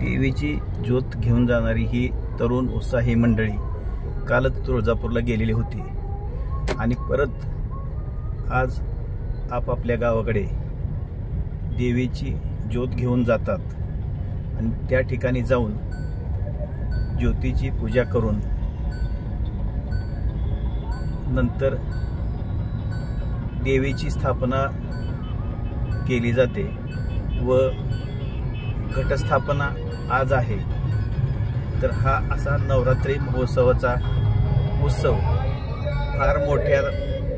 देवीची ज्योत घेऊन जाणारी ही तरुण उत्साही मंडळी कालच तुळजापूरला गेलेली होती आणि परत आज आपापल्या गावाकडे देवीची ज्योत घेऊन जातात आणि त्या ठिकाणी जाऊन ज्योतीची पूजा करून नंतर देवीची स्थापना केली जाते व घटस्थापना आज आहे। तर हा असा नवरात्री महोत्सवाचा उत्सव फार मोठ्या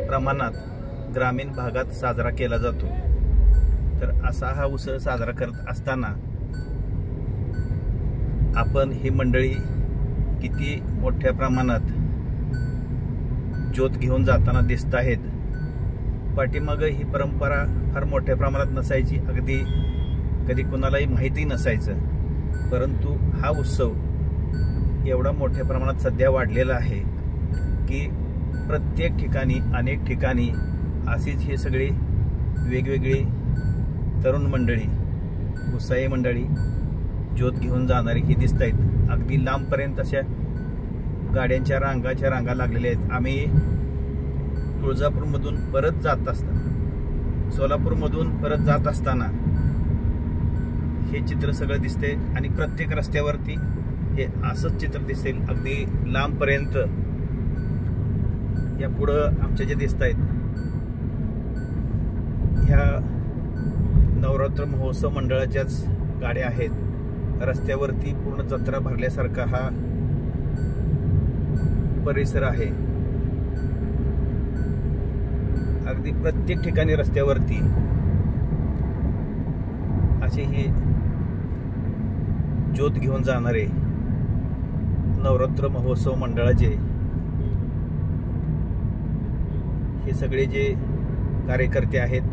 प्रमाणात ग्रामीण भागात साजरा केला जातो। तर असा हा उत्सव साजरा करत असताना आपण ही मंडळी किती मोठ्या प्रमाणात ज्योत घेऊन जाताना दिसत आहेत। पाठीमागे ही परंपरा फार मोठ्या प्रमाणात नसायची, अगदी कधी कुणालाही माहिती नसायचं, परंतु हा उत्सव एवढा मोठ्या प्रमाणात सध्या वाढलेला आहे की प्रत्येक ठिकाणी अनेक ठिकाणी अशीच ही सगळी वेगवेगळी तरुण मंडळी उत्साही मंडळी ज्योत घेऊन जाणारी ही दिसत आहेत। अगदी लांबपर्यंत अशा गाड्यांच्या रांगा लागलेल्या आहेत। आम्ही तुळजापूरमधून परत जात असताना सोलापूरमधून परत जात असताना हे चित्र सगळं दिसते आणि प्रत्येक रस्त्यावरती हे असंच चित्र दिसेल अगदी लांबपर्यंत। या पुढं आमच्या जे दिसत आहेत ह्या नवरात्र महोत्सव मंडळाच्याच गाड्या आहेत। रस्त्यावरती पूर्ण जत्रा भरल्यासारखा हा परिसर आहे। अगदी प्रत्येक ठिकाणी रस्त्यावरती असे हे ज्योत घेऊन जाणारे नवरात्र महोत्सव मंडळाचे हे सगळे जे कार्यकर्ते आहेत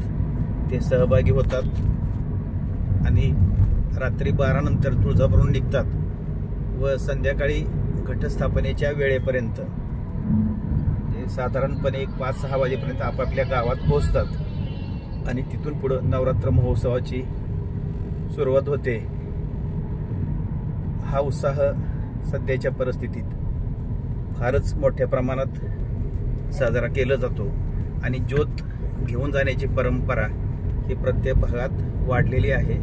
ते सहभागी होतात आणि रात्री 12 नंतर तुळजापूरहून निघतात व संध्याकाळी घटस्थापनेच्या वेळेपर्यंत साधारणपणे 5-6 वाजेपर्यंत आपापल्या गावात पोहोचतात आणि तिथून पुढे नवरात्र महोत्सवाची सुरुवात होते। हा उत्साह सध्याच्या परिस्थितीत फारच मोठ्या प्रमाणात साजरा केला जातो आणि ज्योत घेऊन जाण्याची परंपरा ही प्रत्येक भागात वाढलेली आहे।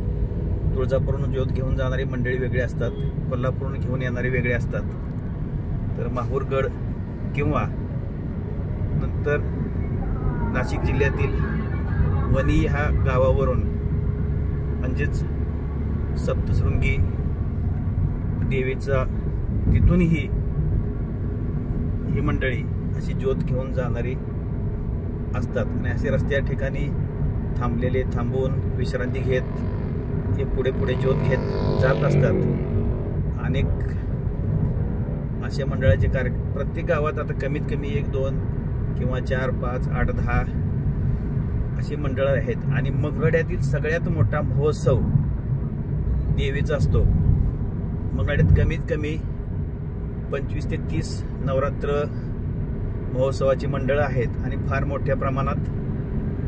तुळजापूरहून ज्योत घेऊन जाणारी मंडळी वेगळी असतात, कोल्हापूरहून घेऊन येणारी वेगळी असतात, तर माहूरगड किंवा नंतर नाशिक जिल्ह्यातील वणी ह्या गावावरून म्हणजेच सप्तशृंगी देवीचा तिथूनही ही मंडळी अशी ज्योत घेऊन जाणारी असतात आणि असे रस्त्या ठिकाणी थांबलेले थांबून विश्रांती घेत हे पुढे पुढे ज्योत घेत जात असतात। अनेक अशा मंडळाचे प्रत्येक गावात आता कमीत कमी 1-2 किंवा 4-5 8-10 अशी मंडळं आहेत आणि मंगळ्यातील सगळ्यात मोठा महोत्सव देवीचा असतो। मंगळ्यात कमीत कमी 25 ते 30 नवरात्र महोत्सवाची मंडळं आहेत आणि फार मोठ्या प्रमाणात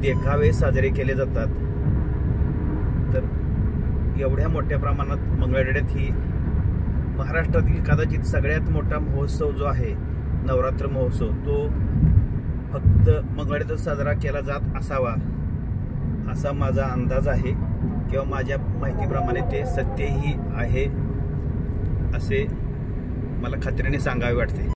देखावे साजरे केले जातात। तर एवढ्या मोठ्या प्रमाणात मंगळवेढ्यात ही महाराष्ट्रातील कदाचित सगळ्यात मोठा महोत्सव जो आहे नवरात्र महोत्सव तो फक्त मंगळवेढ्यातच साजरा केला जात असावा असा माझा अंदाज आहे किंवा माझ्या माहितीप्रमाणे ते सत्यही आहे असे मला खात्रीने सांगावे वाटते।